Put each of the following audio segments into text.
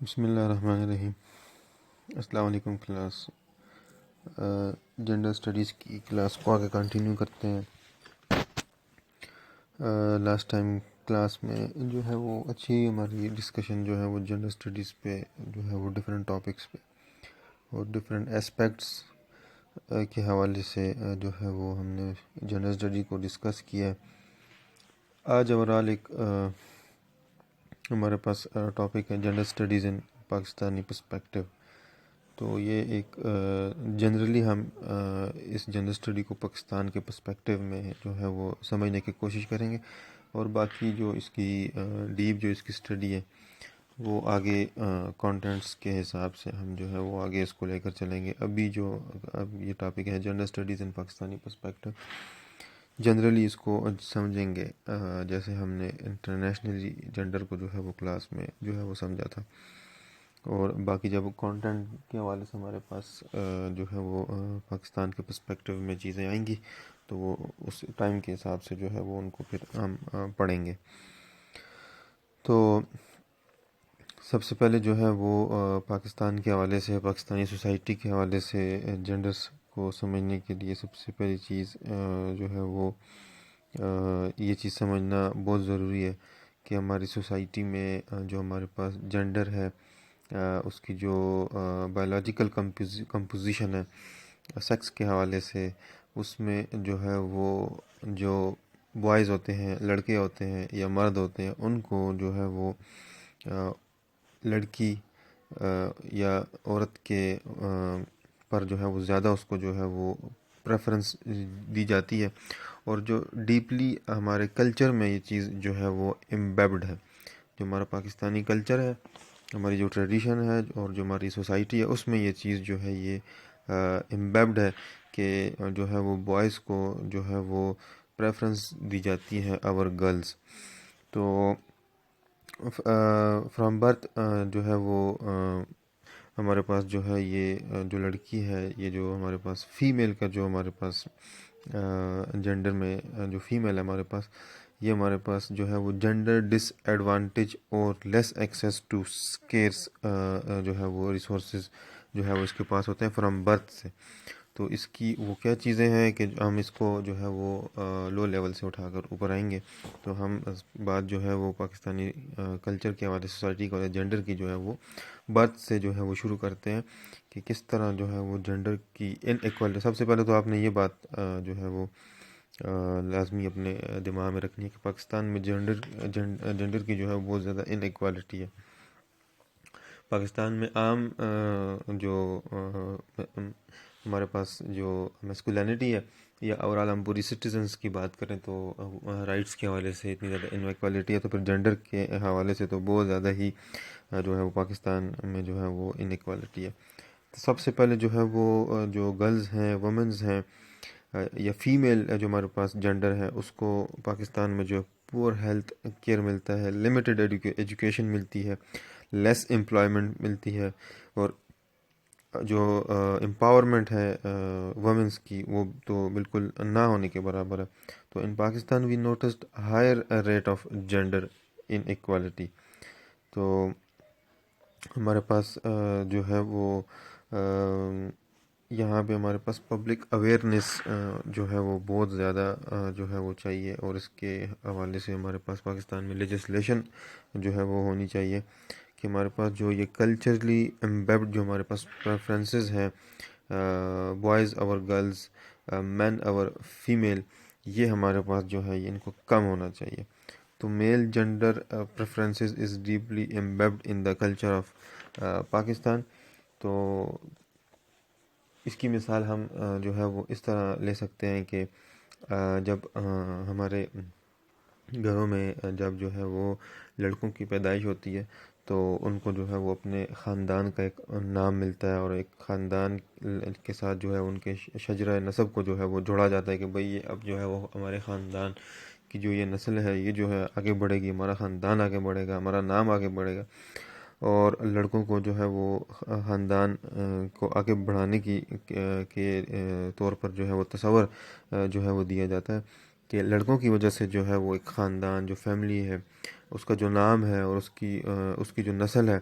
بسم اللہ الرحمن الرحیم۔ السلام علیکم کلاس۔ جنڈر اسٹڈیز کی کلاس کو آگے کنٹینیو کرتے ہیں۔ لاسٹ ٹائم کلاس میں جو ہے وہ اچھی ہماری ڈسکشن جو ہے وہ جنڈر اسٹڈیز پہ جو ہے وہ ڈفرینٹ ٹاپکس پہ اور ڈفرینٹ اسپیکٹس کے حوالے سے جو ہے وہ ہم نے جنڈر اسٹڈی کو ڈسکس کیا ہے۔ آج اوورال ایک ہمارے پاس ٹاپک ہے جنڈر اسٹڈیز ان پاکستانی پرسپیکٹیو۔ تو یہ ایک جنرلی ہم اس جنڈر اسٹڈی کو پاکستان کے پرسپیکٹیو میں جو ہے وہ سمجھنے کی کوشش کریں گے، اور باقی جو اس کی ڈیپ جو اس کی اسٹڈی ہے وہ آگے کانٹینٹس کے حساب سے ہم جو ہے وہ آگے اس کو لے کر چلیں گے۔ اب یہ ٹاپک ہے جنڈر اسٹڈیز ان پاکستانی پرسپیکٹیو۔ جنرلی اس کو سمجھیں گے جیسے ہم نے انٹرنیشنلی جنڈر کو جو ہے وہ کلاس میں جو ہے وہ سمجھا تھا، اور باقی جب کانٹینٹ کے حوالے سے ہمارے پاس جو ہے وہ پاکستان کے پرسپیکٹیو میں چیزیں آئیں گی تو وہ اس ٹائم کے حساب سے جو ہے وہ ان کو پھر ہم پڑھیں گے۔ تو سب سے پہلے جو ہے وہ پاکستان کے حوالے سے، پاکستانی سوسائٹی کے حوالے سے جنڈرس کو سمجھنے کے لیے سب سے پہلی چیز جو ہے وہ یہ چیز سمجھنا بہت ضروری ہے کہ ہماری سوسائٹی میں جو ہمارے پاس جنڈر ہے، اس کی جو بایولوجیکل کمپوزیشن ہے سیکس کے حوالے سے، اس میں جو ہے وہ جو بوائز ہوتے ہیں، لڑکے ہوتے ہیں یا مرد ہوتے ہیں، ان کو جو ہے وہ لڑکی یا عورت کے پر جو ہے وہ زیادہ اس کو جو ہے وہ پریفرنس دی جاتی ہے، اور جو ڈیپلی ہمارے کلچر میں یہ چیز جو ہے وہ امبیبڈ ہے۔ جو ہمارا پاکستانی کلچر ہے، ہماری جو ٹریڈیشن ہے اور جو ہماری سوسائٹی ہے، اس میں یہ چیز جو ہے یہ امبیبڈ ہے کہ جو ہے وہ بوائز کو جو ہے وہ پریفرنس دی جاتی ہے اوور گرلز۔ تو فرام برتھ جو ہے وہ ہمارے پاس جو ہے یہ جو لڑکی ہے، یہ جو ہمارے پاس فیمیل کا جو ہمارے پاس جنڈر میں جو فیمیل ہے ہمارے پاس، یہ ہمارے پاس جو ہے وہ جنڈر ڈس ایڈوانٹیج اور لیس ایکسیس ٹو اسکیئرس جو ہے وہ ریسورسز جو ہے وہ اس کے پاس ہوتے ہیں فرام برتھ سے۔ تو اس کی وہ کیا چیزیں ہیں کہ ہم اس کو جو ہے وہ لو لیول سے اٹھا کر اوپر آئیں گے۔ تو ہم بات جو ہے وہ پاکستانی کلچر کے حوالے سے، سوسائٹی کے حوالے سے جنڈر کی جو ہے وہ برتھ سے جو ہے وہ شروع کرتے ہیں کہ کس طرح جو ہے وہ جنڈر کی ان ایکوالٹی۔ سب سے پہلے تو آپ نے یہ بات جو ہے وہ لازمی اپنے دماغ میں رکھنی ہے کہ پاکستان میں جنڈر کی جو ہے بہت زیادہ ان ایکوالٹی ہے۔ پاکستان میں عام جو ہمارے پاس جو میسکولینٹی ہے، یا اوورال ہم پوری سٹیزنس کی بات کریں تو رائٹس کے حوالے سے اتنی زیادہ ان ایکوالٹی ہے، تو پھر جنڈر کے حوالے سے تو بہت زیادہ ہی جو ہے وہ پاکستان میں جو ہے وہ ان ایکوالٹی ہے۔ تو سب سے پہلے جو ہے وہ جو گرلز ہیں، وومنز ہیں یا فیمیل جو ہمارے پاس جنڈر ہے، اس کو پاکستان میں جو پور ہیلتھ کیئر ملتا ہے، لمیٹڈ ایجوکیشن ملتی ہے، لیس امپلائمنٹ ملتی ہے، اور جو امپاورمنٹ ہے وومنس کی وہ تو بالکل نہ ہونے کے برابر ہے۔ تو in Pakistan we noticed higher rate of gender inequality. تو ہمارے پاس جو ہے وہ یہاں پہ ہمارے پاس پبلک اویئرنیس جو ہے وہ بہت زیادہ جو ہے وہ چاہیے، اور اس کے حوالے سے ہمارے پاس پاکستان میں لیجسلیشن جو ہے وہ ہونی چاہیے کہ ہمارے پاس جو یہ کلچرلی امبیبڈ جو ہمارے پاس پریفرنسز ہیں، بوائز اور گرلز، مین اور فیمیل، یہ ہمارے پاس جو ہے ان کو کم ہونا چاہیے۔ تو male gender preferences is deeply imbibed in the culture of Pakistan. تو اس کی مثال ہم جو ہے وہ اس طرح لے سکتے ہیں کہ جب ہمارے گھروں میں جب جو ہے وہ لڑکوں کی پیدائش ہوتی ہے تو ان کو جو ہے وہ اپنے خاندان کا ایک نام ملتا ہے، اور ایک خاندان کے ساتھ جو ہے ان کے شجرہ نسب کو جو ہے وہ جوڑا جاتا ہے کہ بھئی یہ اب جو ہے وہ ہمارے خاندان کی جو یہ نسل ہے یہ جو ہے آگے بڑھے گی، ہمارا خاندان آگے بڑھے گا، ہمارا نام آگے بڑھے گا۔ اور لڑکوں کو جو ہے وہ خاندان کو آگے بڑھانے کے طور پر جو ہے وہ تصور جو ہے وہ دیا جاتا ہے کہ لڑکوں کی وجہ سے جو ہے وہ ایک خاندان جو فیملی ہے اس کا جو نام ہے اور اس کی جو نسل ہے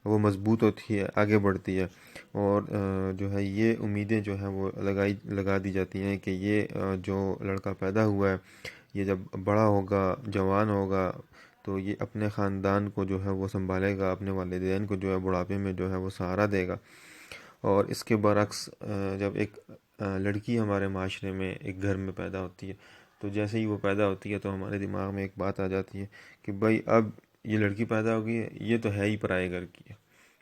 وہ مضبوط ہوتی ہے، آگے بڑھتی ہے، اور جو ہے یہ امیدیں جو ہیں وہ لگا دی جاتی ہیں کہ یہ جو لڑکا پیدا ہوا ہے یہ جب بڑا ہوگا، جوان ہوگا، تو یہ اپنے خاندان کو جو ہے وہ سنبھالے گا، اپنے والدین کو جو ہے بڑھاپے میں جو ہے وہ سہارا دے گا۔ اور اس کے برعکس جب ایک لڑکی ہمارے معاشرے میں ایک گھر میں پیدا ہوتی ہے، تو جیسے ہی وہ پیدا ہوتی ہے تو ہمارے دماغ میں ایک بات آ جاتی ہے کہ بھائی اب یہ لڑکی پیدا ہوگئی ہے، یہ تو ہے ہی پرائے گھر کی ہے۔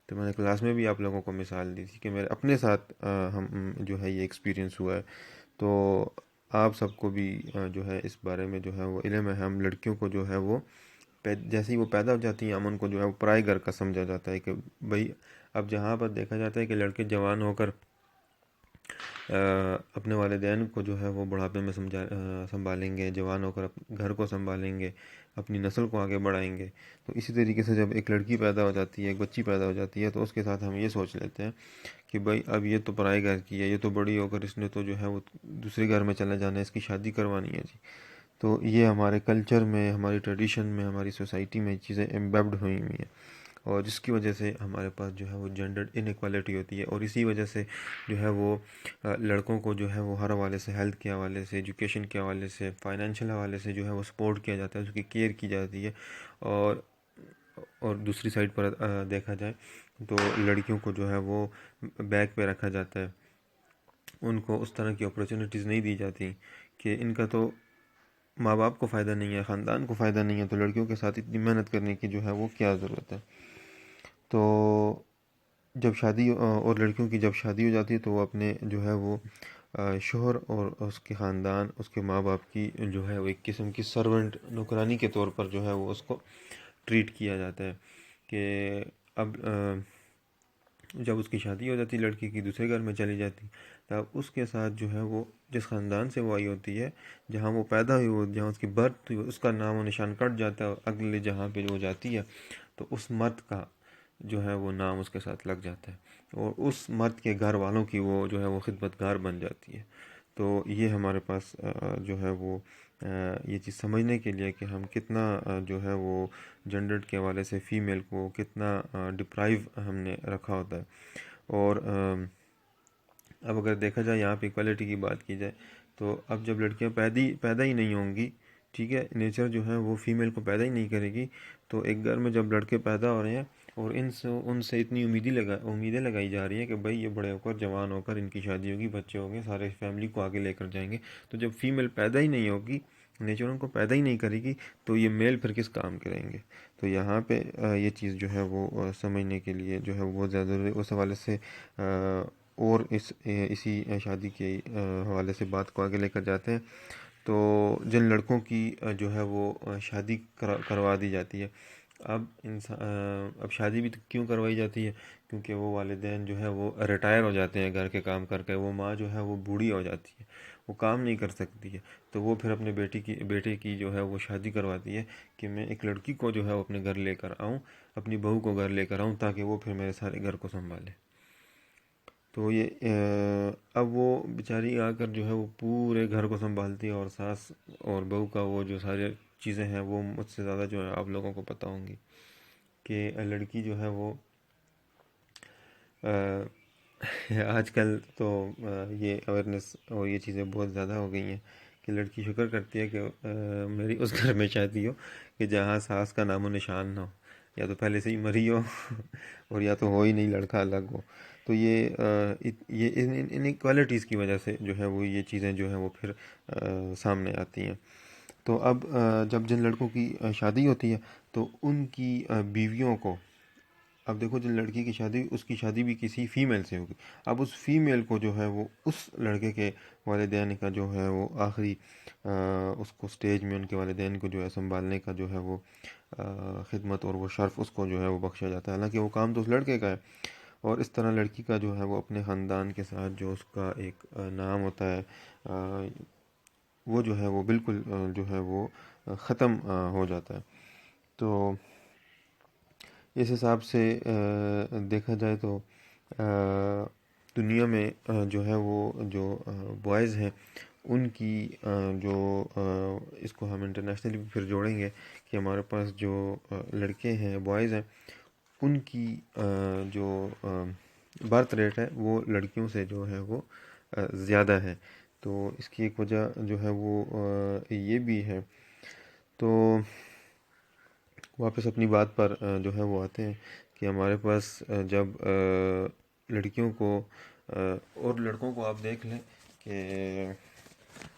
تو میں نے کلاس میں بھی آپ لوگوں کو مثال دی تھی کہ میرے اپنے ساتھ ہم جو ہے یہ ایکسپیرینس ہوا ہے۔ تو آپ سب کو بھی جو ہے اس بارے میں جو ہے وہ علم ہے، ہم لڑکیوں کو جو ہے وہ جیسے ہی وہ پیدا ہو جاتی ہیں ہم ان کو جو ہے وہ پرائے گھر کا سمجھا جاتا ہے کہ بھائی اب جہاں پر دیکھا جاتا ہے کہ لڑکے جوان ہو کر اپنے والدین کو جو ہے وہ بڑھاپے میں سنبھالیں گے، جوان ہو کر گھر کو سنبھالیں گے، اپنی نسل کو آگے بڑھائیں گے، تو اسی طریقے سے جب ایک لڑکی پیدا ہو جاتی ہے، ایک بچی پیدا ہو جاتی ہے، تو اس کے ساتھ ہم یہ سوچ لیتے ہیں کہ بھائی اب یہ تو پرائے گھر کی ہے، یہ تو بڑی ہو کر اس نے تو جو ہے وہ دوسرے گھر میں چلے جانا ہے، اس کی شادی کروانی ہے جی۔ تو یہ ہمارے کلچر میں، ہماری ٹریڈیشن میں، ہماری سوسائٹی میں چیزیں ایمبیبڈ ہوئی ہوئی ہیں، اور جس کی وجہ سے ہمارے پاس جو ہے وہ جینڈر انیکوالٹی ہوتی ہے، اور اسی وجہ سے جو ہے وہ لڑکوں کو جو ہے وہ ہر حوالے سے، ہیلتھ کے حوالے سے، ایجوکیشن کے حوالے سے، فائنینشیل حوالے سے جو ہے وہ سپورٹ کیا جاتا ہے، اس کی کیئر کی جاتی ہے۔ اور دوسری سائڈ پر دیکھا جائے تو لڑکیوں کو جو ہے وہ بیک پہ رکھا جاتا ہے، ان کو اس طرح کی اپرچونیٹیز نہیں دی جاتی کہ ان کا تو ماں باپ کو فائدہ نہیں ہے، خاندان کو فائدہ نہیں ہے، تو لڑکیوں کے ساتھ اتنی محنت کرنے کی جو ہے وہ کیا ضرورت ہے۔ تو جب شادی اور لڑکیوں کی جب شادی ہو جاتی ہے تو وہ اپنے جو ہے وہ شوہر اور اس کے خاندان، اس کے ماں باپ کی جو ہے وہ ایک قسم کی سرونٹ، نوکرانی کے طور پر جو ہے وہ اس کو ٹریٹ کیا جاتا ہے کہ اب جب اس کی شادی ہو جاتی ہے لڑکی کی، دوسرے گھر میں چلی جاتی، تب اس کے ساتھ جو ہے وہ جس خاندان سے وہ آئی ہوتی ہے، جہاں وہ پیدا ہوئی ہو، جہاں اس کی برتھ ہوئی، اس کا نام و نشان کٹ جاتا ہے، اور اگلے جہاں پہ وہ جاتی ہے تو اس مرد کا جو ہے وہ نام اس کے ساتھ لگ جاتا ہے، اور اس مرد کے گھر والوں کی وہ جو ہے وہ خدمت گار بن جاتی ہے۔ تو یہ ہمارے پاس جو ہے وہ یہ چیز سمجھنے کے لیے کہ ہم کتنا جو ہے وہ جنڈر کے حوالے سے فیمیل کو کتنا ڈپرائیو ہم نے رکھا ہوتا ہے۔ اور اب اگر دیکھا جائے یہاں پہ ایکوالٹی کی بات کی جائے تو اب جب لڑکیاں پیدا ہی نہیں ہوں گی، ٹھیک ہے، نیچر جو ہے وہ فیمیل کو پیدا ہی نہیں کرے گی، تو ایک گھر میں جب لڑکے پیدا ہو رہے ہیں اور ان سے اتنی امیدیں لگائی جا رہی ہیں کہ بھائی یہ بڑے ہو کر، جوان ہو کر، ان کی شادی ہوگی، بچے ہوں گے، سارے فیملی کو آگے لے کر جائیں گے، تو جب فیمیل پیدا ہی نہیں ہوگی، نیچر ان کو پیدا ہی نہیں کرے گی، تو یہ میل پھر کس کام کریں گے؟ تو یہاں پہ یہ چیز جو ہے وہ سمجھنے کے لیے جو ہے وہ بہت زیادہ ضروری ہے۔ اس حوالے سے اور اسی شادی کے حوالے سے بات کو آگے لے کر جاتے ہیں، تو جن لڑکوں کی جو ہے وہ شادی کروا دی جاتی ہے، اب شادی بھی کیوں کروائی جاتی ہے؟ کیونکہ وہ والدین جو ہے وہ ریٹائر ہو جاتے ہیں گھر کے کام کر کے، وہ ماں جو ہے وہ بوڑھی ہو جاتی ہے، وہ کام نہیں کر سکتی ہے، تو وہ پھر اپنے بیٹے کی جو ہے وہ شادی کرواتی ہے کہ میں ایک لڑکی کو جو ہے وہ اپنے گھر لے کر آؤں، اپنی بہو کو گھر لے کر آؤں، تاکہ وہ پھر میرے سارے گھر کو سنبھالے۔ تو یہ اب وہ بیچاری آ کر جو ہے وہ پورے گھر کو سنبھالتی ہے، اور ساس اور بہو کا وہ جو ساری چیزیں ہیں وہ مجھ سے زیادہ جو ہے آپ لوگوں کو پتہ ہوں گی کہ لڑکی جو ہے وہ آج کل تو یہ اویئرنیس اور یہ چیزیں بہت زیادہ ہو گئی ہیں کہ لڑکی شکر کرتی ہے کہ میری اس گھر میں شادی ہو کہ جہاں ساس کا نام و نشان نہ ہو، یا تو پہلے سے ہی مری ہو اور یا تو ہو ہی نہیں، لڑکا الگ ہو۔ تو یہ ان ایکوالٹیز کی وجہ سے جو ہے وہ یہ چیزیں جو ہیں وہ پھر سامنے آتی ہیں۔ تو اب جب جن لڑکوں کی شادی ہوتی ہے تو ان کی بیویوں کو، اب دیکھو جن لڑکی کی شادی، اس کی شادی بھی کسی فیمیل سے ہوگی، اب اس فیمیل کو جو ہے وہ اس لڑکے کے والدین کا جو ہے وہ آخری اس کو سٹیج میں ان کے والدین کو جو ہے سنبھالنے کا جو ہے وہ خدمت اور وہ شرف اس کو جو ہے وہ بخشا جاتا ہے، حالانکہ وہ کام تو اس لڑکے کا ہے۔ اور اس طرح لڑکی کا جو ہے وہ اپنے خاندان کے ساتھ جو اس کا ایک نام ہوتا ہے وہ جو ہے وہ بالکل جو ہے وہ ختم ہو جاتا ہے۔ تو اس حساب سے دیکھا جائے تو دنیا میں جو ہے وہ جو بوائز ہیں ان کی جو اس کو ہم انٹرنیشنلی بھی پھر جوڑیں گے کہ ہمارے پاس جو لڑکے ہیں بوائز ہیں ان کی جو برتھ ریٹ ہے وہ لڑکیوں سے جو ہے وہ زیادہ ہے. تو اس کی ایک وجہ جو ہے وہ یہ بھی ہے. تو واپس اپنی بات پر جو ہے وہ آتے ہیں کہ ہمارے پاس جب لڑکیوں کو اور لڑکوں کو آپ دیکھ لیں کہ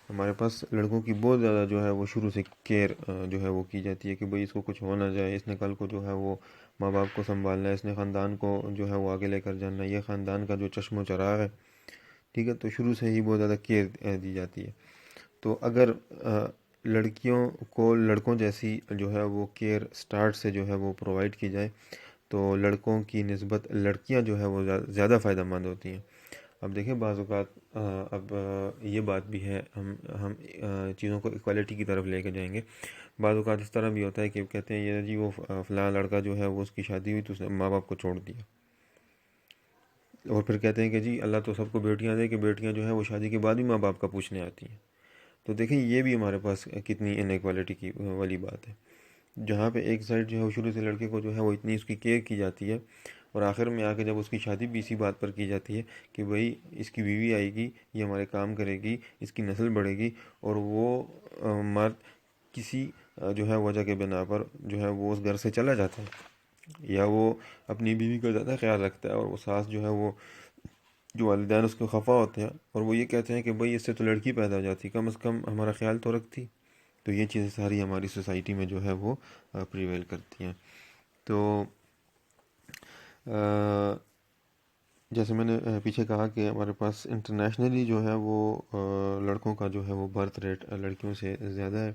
ہمارے پاس لڑکوں کی بہت زیادہ جو ہے وہ شروع سے کیئر جو ہے وہ کی جاتی ہے کہ بھئی اس کو کچھ ہو نہ جائے, اس نے کل کو جو ہے وہ ماں باپ کو سنبھالنا ہے, اس نے خاندان کو جو ہے وہ آگے لے کر جانا ہے, یہ خاندان کا جو چشم و چراغ ہے, ٹھیک ہے. تو شروع سے ہی بہت زیادہ کیئر دی جاتی ہے. تو اگر لڑکیوں کو لڑکوں جیسی جو ہے وہ کیئر سٹارٹ سے جو ہے وہ پرووائڈ کی جائے تو لڑکوں کی نسبت لڑکیاں جو ہے وہ زیادہ فائدہ مند ہوتی ہیں. اب دیکھیں بعض اوقات اب یہ بات بھی ہے, ہم چیزوں کو ایکوالٹی کی طرف لے کے جائیں گے. بعض اوقات اس طرح بھی ہوتا ہے کہ کہتے ہیں یہ جی وہ فلاں لڑکا جو ہے وہ اس کی شادی ہوئی تو اس نے ماں باپ کو چھوڑ دیا, اور پھر کہتے ہیں کہ جی اللہ تو سب کو بیٹیاں دے کہ بیٹیاں جو ہیں وہ شادی کے بعد بھی ماں باپ کا پوچھنے آتی ہیں. تو دیکھیں یہ بھی ہمارے پاس کتنی ان ایکوالٹی کی والی بات ہے, جہاں پہ ایک سائڈ جو ہے وہ شروع سے لڑکے کو جو ہے وہ اتنی اس کی کیئر کی جاتی ہے, اور آخر میں آ کے جب اس کی شادی بھی اسی بات پر کی جاتی ہے کہ بھئی اس کی بیوی آئے گی, یہ ہمارے کام کرے گی, اس کی نسل بڑھے گی, اور وہ مرد کسی جو ہے وجہ کے بنا پر جو ہے وہ اس گھر سے چلا جاتا ہے, یا وہ اپنی بیوی کا زیادہ خیال رکھتا ہے, اور وہ ساس جو ہے وہ جو والدین اس کو خفا ہوتے ہیں اور وہ یہ کہتے ہیں کہ بھئی اس سے تو لڑکی پیدا ہو جاتی, کم از کم ہمارا خیال تو رکھتی. تو یہ چیزیں ساری ہماری سوسائٹی میں جو ہے وہ پریویل کرتی ہیں. تو جیسے میں نے پیچھے کہا کہ ہمارے پاس انٹرنیشنلی جو ہے وہ لڑکوں کا جو ہے وہ برتھ ریٹ لڑکیوں سے زیادہ ہے.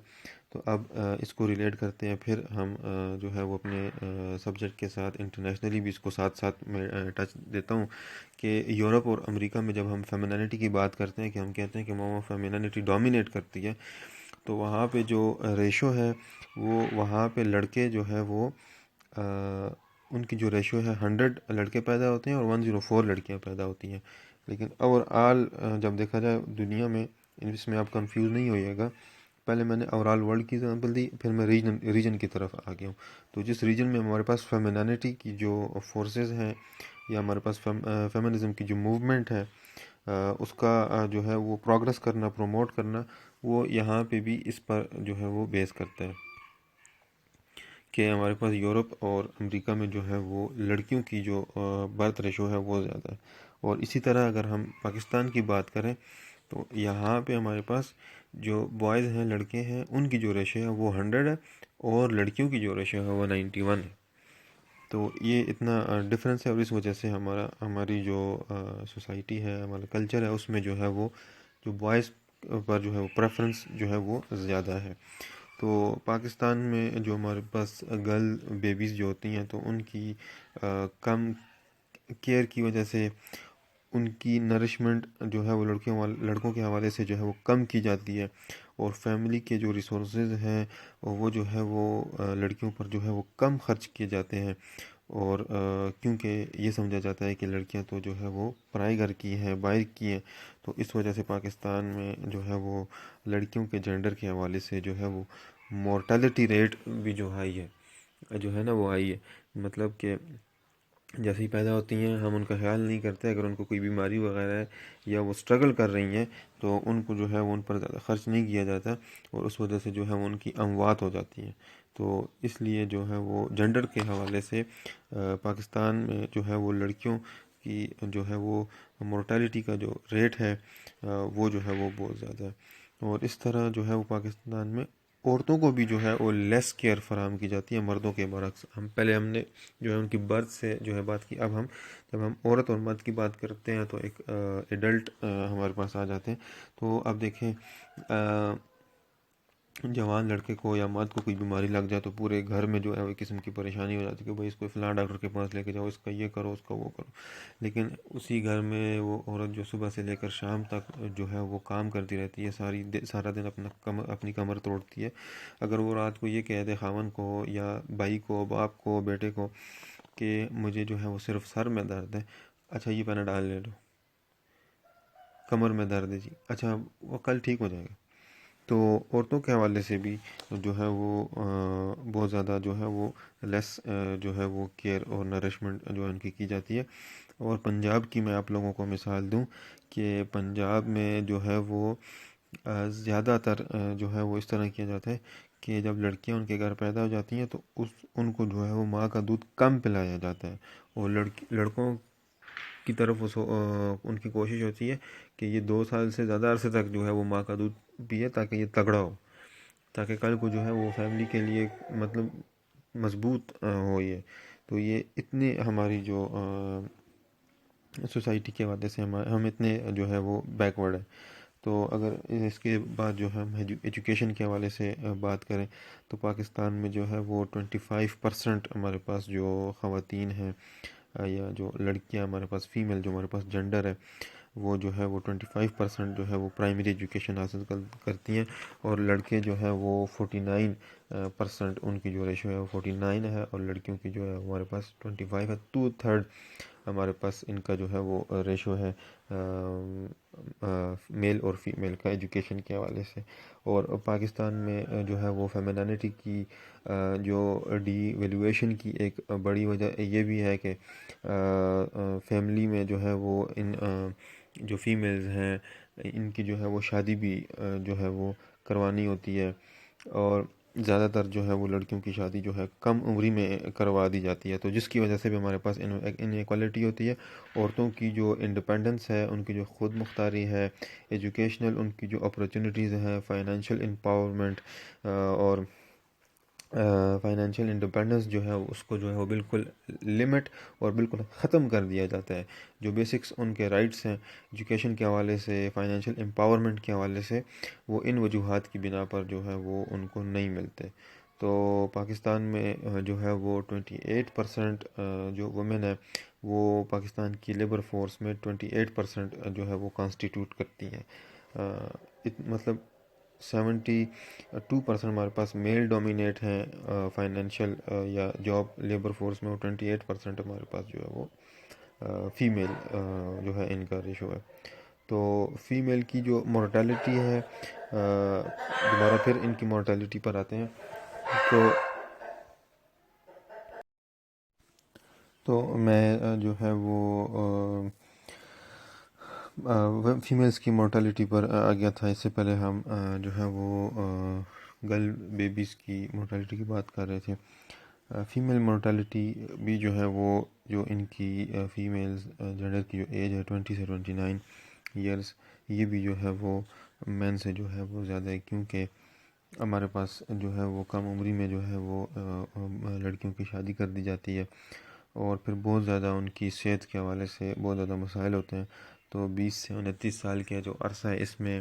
تو اب اس کو ریلیٹ کرتے ہیں پھر ہم جو ہے وہ اپنے سبجیکٹ کے ساتھ انٹرنیشنلی بھی اس کو ساتھ ساتھ میں ٹچ دیتا ہوں کہ یورپ اور امریکہ میں جب ہم فیمینینٹی کی بات کرتے ہیں کہ ہم کہتے ہیں کہ وہاں فیمینینٹی ڈومینیٹ کرتی ہے, تو وہاں پہ جو ریشو ہے وہ وہاں پہ لڑکے جو ہے وہ ان کی جو ریشو ہے 100 لڑکے پیدا ہوتے ہیں اور 104 لڑکیاں پیدا ہوتی ہیں. لیکن اوور آل جب دیکھا جائے دنیا میں, اس میں آپ کنفیوز نہیں ہوئیے گا, پہلے میں نے اوور آل ورلڈ کی ایگزامپل دی, پھر میں ریجن کی طرف آ گیا ہوں. تو جس ریجن میں ہمارے پاس فیمینینٹی کی جو فورسز ہیں یا ہمارے پاس فیمنزم کی جو موومنٹ ہے اس کا جو ہے وہ پروگرس کرنا, پروموٹ کرنا, وہ یہاں پہ بھی اس پر جو ہے وہ بیس کرتا ہے کہ ہمارے پاس یورپ اور امریکہ میں جو ہے وہ لڑکیوں کی جو برتھ ریشو ہے وہ زیادہ ہے. اور اسی طرح اگر ہم پاکستان کی بات کریں تو یہاں پہ ہمارے پاس جو بوائز ہیں لڑکے ہیں ان کی جو ریشو ہے وہ 100 ہے, اور لڑکیوں کی جو ریشو ہے وہ 91 ہے. تو یہ اتنا ڈفرینس ہے, اور اس وجہ سے ہماری جو سوسائٹی ہے, ہمارا کلچر ہے, اس میں جو ہے وہ جو بوائز پر جو ہے وہ پریفرنس جو ہے وہ زیادہ ہے. تو پاکستان میں جو ہمارے پاس گرل بیبیز جو ہوتی ہیں تو ان کی کم کیئر کی وجہ سے ان کی نرشمنٹ جو ہے وہ لڑکوں کے حوالے سے جو ہے وہ کم کی جاتی ہے, اور فیملی کے جو ریسورسز ہیں وہ جو ہے وہ لڑکیوں پر جو ہے وہ کم خرچ کیے جاتے ہیں. اور کیونکہ یہ سمجھا جاتا ہے کہ لڑکیاں تو جو ہے وہ پرائے گھر کی ہیں, باہر کی ہیں, تو اس وجہ سے پاکستان میں جو ہے وہ لڑکیوں کے جینڈر کے حوالے سے جو ہے وہ مورٹیلٹی ریٹ بھی جو ہائی ہے, جو ہے نا وہ ہائی ہے. مطلب کہ جیسے ہی پیدا ہوتی ہیں ہم ان کا خیال نہیں کرتے, اگر ان کو کوئی بیماری وغیرہ ہے یا وہ اسٹرگل کر رہی ہیں تو ان کو جو ہے وہ ان پر زیادہ خرچ نہیں کیا جاتا, اور اس وجہ سے جو ہے وہ ان کی اموات ہو جاتی ہیں. تو اس لیے جو ہے وہ جینڈر کے حوالے سے پاکستان میں جو ہے وہ لڑکیوں کی جو ہے وہ مورٹیلٹی کا جو ریٹ ہے وہ جو ہے وہ بہت زیادہ ہے. اور اس طرح جو ہے وہ پاکستان میں عورتوں کو بھی جو ہے وہ لیس کیئر فراہم کی جاتی ہے مردوں کے برعکس. ہم نے جو ہے ان کی برتھ سے جو ہے بات کی, اب جب ہم عورت اور مرد کی بات کرتے ہیں تو ایک ایڈلٹ ہمارے پاس آ جاتے ہیں. تو اب دیکھیں جوان لڑکے کو یا مرد کو کوئی بیماری لگ جائے تو پورے گھر میں جو ہے وہ قسم کی پریشانی ہو جاتی ہے کہ بھائی اس کو فلاں ڈاکٹر کے پاس لے کے جاؤ, اس کا یہ کرو, اس کا وہ کرو. لیکن اسی گھر میں وہ عورت جو صبح سے لے کر شام تک جو ہے وہ کام کرتی رہتی ہے, سارا دن اپنی کمر توڑتی ہے. اگر وہ رات کو یہ کہہ دے خاوند کو یا بھائی کو, باپ کو, بیٹے کو کہ مجھے جو ہے وہ صرف سر میں درد ہے, اچھا یہ پیناڈال لے لو, کمر میں درد ہے جی، اچھا وہ کل ٹھیک ہو جائے گا. تو عورتوں کے حوالے سے بھی جو ہے وہ بہت زیادہ جو ہے وہ لیس جو ہے وہ کیئر اور نرشمنٹ جو ہے ان کی جاتی ہے. اور پنجاب کی میں آپ لوگوں کو مثال دوں کہ پنجاب میں جو ہے وہ زیادہ تر جو ہے وہ اس طرح کیا جاتا ہے کہ جب لڑکیاں ان کے گھر پیدا ہو جاتی ہیں تو ان کو جو ہے وہ ماں کا دودھ کم پلایا جاتا ہے، اور لڑکوں کی طرف ان کی کوشش ہوتی ہے کہ یہ 2 سال سے زیادہ عرصے تک جو ہے وہ ماں کا دودھ پیے تاکہ یہ تگڑا ہو، تاکہ کل کو جو ہے وہ فیملی کے لیے مطلب مضبوط ہو. یہ تو یہ اتنے ہماری جو سوسائٹی کے حوالے سے ہم اتنے جو ہے وہ بیکورڈ ہیں. تو اگر اس کے بعد جو ہم ایجوکیشن کے حوالے سے بات کریں تو پاکستان میں جو ہے وہ 25% ہمارے پاس جو خواتین ہیں یا جو لڑکیاں ہمارے پاس فیمیل جو ہمارے پاس جنڈر ہے وہ جو ہے وہ 25% جو ہے وہ پرائمری ایجوکیشن حاصل کرتی ہیں، اور لڑکے جو ہے وہ 49% ان کی جو ریشو ہے وہ 49 ہے، اور لڑکیوں کی جو ہے ہمارے پاس 25 ہے. 2/3 ہمارے پاس ان کا جو ہے وہ ریشو ہے میل اور فیمیل کا ایجوکیشن کے حوالے سے. اور پاکستان میں جو ہے وہ فیمینینٹی کی جو ڈی ویلیویشن کی ایک بڑی وجہ یہ بھی ہے کہ فیملی میں جو ہے وہ ان جو فیمیلز ہیں ان کی جو ہے وہ شادی بھی جو ہے وہ کروانی ہوتی ہے، اور زیادہ تر جو ہے وہ لڑکیوں کی شادی جو ہے کم عمری میں کروا دی جاتی ہے، تو جس کی وجہ سے بھی ہمارے پاس انیکوالٹی ہوتی ہے. عورتوں کی جو انڈیپینڈنس ہے، ان کی جو خود مختاری ہے، ایجوکیشنل ان کی جو اپرچونیٹیز ہیں، فائنینشیل امپاورمنٹ اور فائنینشیل انڈیپینڈنس جو ہے اس کو جو ہے وہ بالکل لمٹ اور بالکل ختم کر دیا جاتا ہے. جو بیسکس ان کے رائٹس ہیں ایجوکیشن کے حوالے سے، فائنینشیل امپاورمنٹ کے حوالے سے، وہ ان وجوہات کی بنا پر جو ہے وہ ان کو نہیں ملتے. تو پاکستان میں جو ہے وہ 28% جو وومن ہے وہ پاکستان کی لیبر فورس میں 28% جو ہے وہ کانسٹیٹیوٹ کرتی ہیں. مطلب 72% ہمارے پاس میل ڈومینیٹ ہیں فائنینشیل یا جاب لیبر فورس میں، اور 28% ہمارے پاس جو ہے وہ فیمیل جو ہے ان کا ریشو ہے. تو فیمیل کی جو مورٹیلٹی ہے، دوبارہ پھر ان کی مورٹیلٹی پر آتے ہیں. تو میں جو ہے وہ فیمیلز کی مورٹیلٹی پر آ گیا تھا. اس سے پہلے ہم جو ہے وہ گرل بیبیز کی مورٹیلٹی کی بات کر رہے تھے. فیمیل مورٹیلٹی بھی جو ہے وہ جو ان کی فیمیلز جنڈر کی جو ایج ہے 20 سے 29 ایئرس، یہ بھی جو ہے وہ مین سے جو ہے وہ زیادہ ہے، کیونکہ ہمارے پاس جو ہے وہ کم عمری میں جو ہے وہ لڑکیوں کی شادی کر دی جاتی ہے، اور پھر بہت زیادہ ان کی صحت کے حوالے سے بہت زیادہ مسائل ہوتے ہیں. تو 20 سے 29 سال کے جو عرصہ ہے اس میں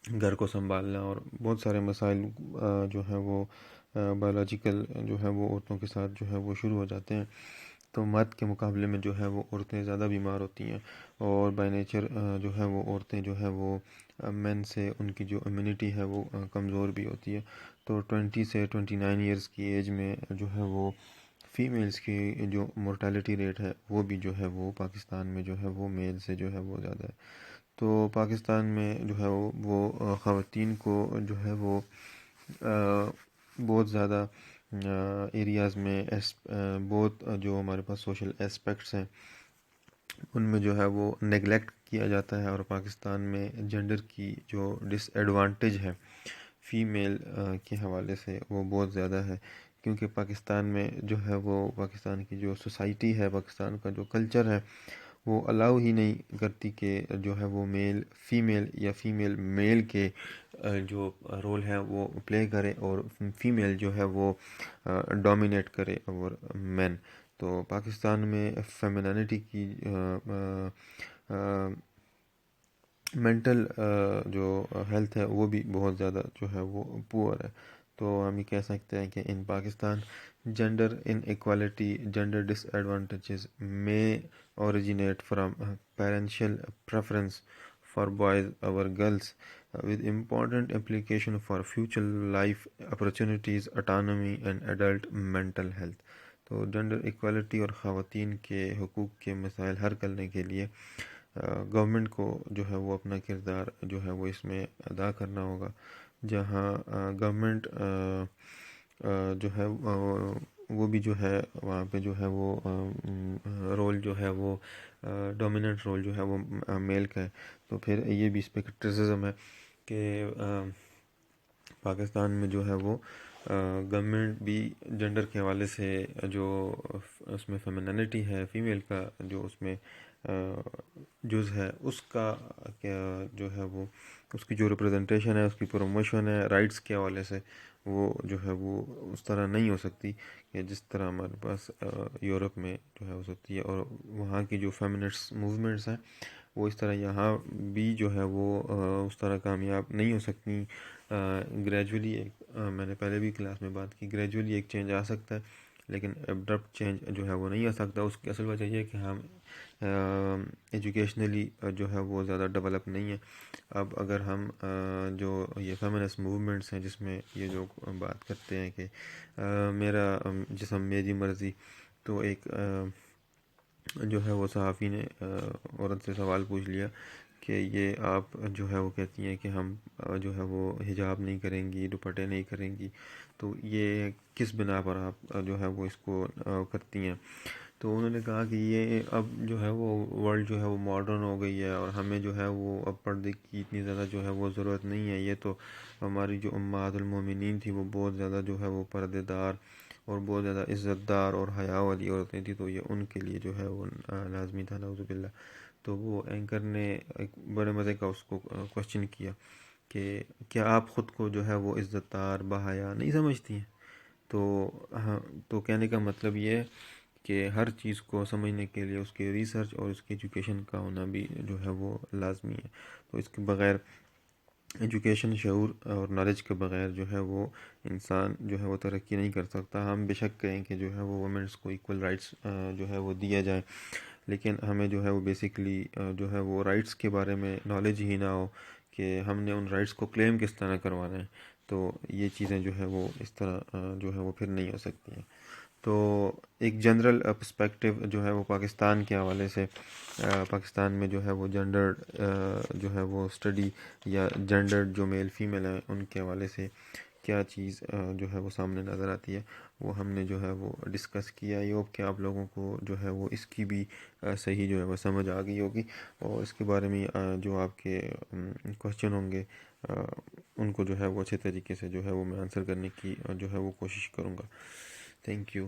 گھر کو سنبھالنا اور بہت سارے مسائل جو ہے وہ بایولوجیکل جو ہے وہ عورتوں کے ساتھ جو ہے وہ شروع ہو جاتے ہیں. تو مرد کے مقابلے میں جو ہے وہ عورتیں زیادہ بیمار ہوتی ہیں، اور بائی نیچر جو ہے وہ عورتیں جو ہے وہ مین سے ان کی جو امیونٹی ہے وہ کمزور بھی ہوتی ہے. تو 20 سے 29 ایئرس کی ایج میں جو ہے وہ فیمیلز کی جو مورٹیلٹی ریٹ ہے وہ بھی جو ہے وہ پاکستان میں جو ہے وہ میل سے جو ہے وہ زیادہ ہے. تو پاکستان میں جو ہے وہ خواتین کو جو ہے وہ بہت زیادہ ایریاز میں بہت جو ہمارے پاس سوشل اسپیکٹس ہیں ان میں جو ہے وہ نیگلیکٹ کیا جاتا ہے، اور پاکستان میں جنڈر کی جو ڈس ایڈوانٹیج ہے فیمیل کے حوالے سے وہ بہت زیادہ ہے. کیونکہ پاکستان میں جو ہے وہ پاکستان کی جو سوسائٹی ہے، پاکستان کا جو کلچر ہے وہ الاؤ ہی نہیں کرتی کہ جو ہے وہ میل فیمیل یا فیمیل میل کے جو رول ہے وہ پلے کرے، اور فیمیل جو ہے وہ ڈومینیٹ کرے اور مین. تو پاکستان میں فیمینینٹی کی مینٹل جو ہیلتھ ہے وہ بھی بہت زیادہ جو ہے وہ پور ہے. تو ہم یہ کہہ سکتے ہیں کہ in Pakistan gender inequality gender disadvantages may originate from parental preference for boys over girls, with important implication for future life opportunities, autonomy and adult mental health. تو جنڈر ایکوالٹی اور خواتین کے حقوق کے مسائل حل کرنے کے لیے گورنمنٹ کو جو ہے وہ اپنا کردار جو ہے وہ اس میں ادا کرنا ہوگا. جہاں گورنمنٹ جو ہے وہ بھی جو ہے وہاں پہ جو ہے وہ رول جو ہے وہ ڈومیننٹ رول جو ہے وہ میل کا ہے. تو پھر یہ بھی اس پہ کرٹیسزم ہے کہ پاکستان میں جو ہے وہ گورنمنٹ بھی جنڈر کے حوالے سے جو اس میں فیمینینٹی ہے، فیمیل کا جو اس میں جز ہے، اس کا جو ہے وہ اس کی جو ریپرزنٹیشن ہے، اس کی پروموشن ہے رائٹس کے حوالے سے، وہ جو ہے وہ اس طرح نہیں ہو سکتی کہ جس طرح ہمارے پاس یورپ میں جو ہے ہو سکتی ہے. اور وہاں کی جو فیمنسٹ موومنٹس ہیں وہ اس طرح یہاں بھی جو ہے وہ اس طرح کامیاب نہیں ہو سکتی. گریجولی ایک میں نے پہلے بھی کلاس میں بات کی، گریجولی ایک چینج آ سکتا ہے لیکن ابرپٹ چینج جو ہے وہ نہیں آ سکتا. اس کی اصل وجہ یہ ہے کہ ہم ایجوکیشنلی جو ہے وہ زیادہ ڈیولپ نہیں ہے. اب اگر ہم جو یہ فیمنسٹ موومنٹس ہیں جس میں یہ جو بات کرتے ہیں کہ میرا جسم میری مرضی، تو ایک جو ہے وہ صحافی نے عورت سے سوال پوچھ لیا کہ یہ آپ جو ہے وہ کہتی ہیں کہ ہم جو ہے وہ حجاب نہیں کریں گی، دوپٹے نہیں کریں گی، تو یہ کس بنا پر آپ جو ہے وہ اس کو کرتی ہیں؟ تو انہوں نے کہا کہ یہ اب جو ہے وہ ورلڈ جو ہے وہ ماڈرن ہو گئی ہے اور ہمیں جو ہے وہ اب پردے کی اتنی زیادہ جو ہے وہ ضرورت نہیں ہے. یہ تو ہماری جو امہات المومنین تھی وہ بہت زیادہ جو ہے وہ پردے دار اور بہت زیادہ عزت دار اور حیا والی عورتیں تھیں، تو یہ ان کے لیے جو ہے وہ لازمی تھا. نعوذ باللہ. تو وہ اینکر نے ایک بڑے مزے کا اس کو کوشچن کیا کہ کیا آپ خود کو جو ہے وہ عزت دار باحیا نہیں سمجھتی ہیں؟ تو ہاں، تو کہنے کا مطلب یہ ہے کہ ہر چیز کو سمجھنے کے لیے اس کے ریسرچ اور اس کی ایجوکیشن کا ہونا بھی جو ہے وہ لازمی ہے. تو اس کے بغیر ایجوکیشن، شعور اور نالج کے بغیر جو ہے وہ انسان جو ہے وہ ترقی نہیں کر سکتا. ہم بے شک کہیں کہ جو ہے وہ وومنس کو ایکول رائٹس جو ہے وہ دیا جائیں، لیکن ہمیں جو ہے وہ بیسیکلی جو ہے وہ رائٹس کے بارے میں نالج ہی نہ ہو کہ ہم نے ان رائٹس کو کلیم کس طرح کروانا ہے. تو یہ چیزیں جو ہے وہ اس طرح جو ہے وہ پھر نہیں ہو سکتی ہیں. تو ایک جنرل پرسپیکٹیو جو ہے وہ پاکستان کے حوالے سے، پاکستان میں جو ہے وہ جنڈر جو ہے وہ اسٹڈی یا جنڈر جو میل فیمیل ہیں ان کے حوالے سے کیا چیز جو ہے وہ سامنے نظر آتی ہے، وہ ہم نے جو ہے وہ ڈسکس کیا. یہ ہوپ کہ آپ لوگوں کو جو ہے وہ اس کی بھی صحیح جو ہے وہ سمجھ آ گئی ہوگی، اور اس کے بارے میں جو آپ کے کوشچن ہوں گے ان کو جو ہے وہ اچھے طریقے سے جو ہے وہ میں آنسر کرنے کی جو ہے وہ کوشش کروں گا. Thank you.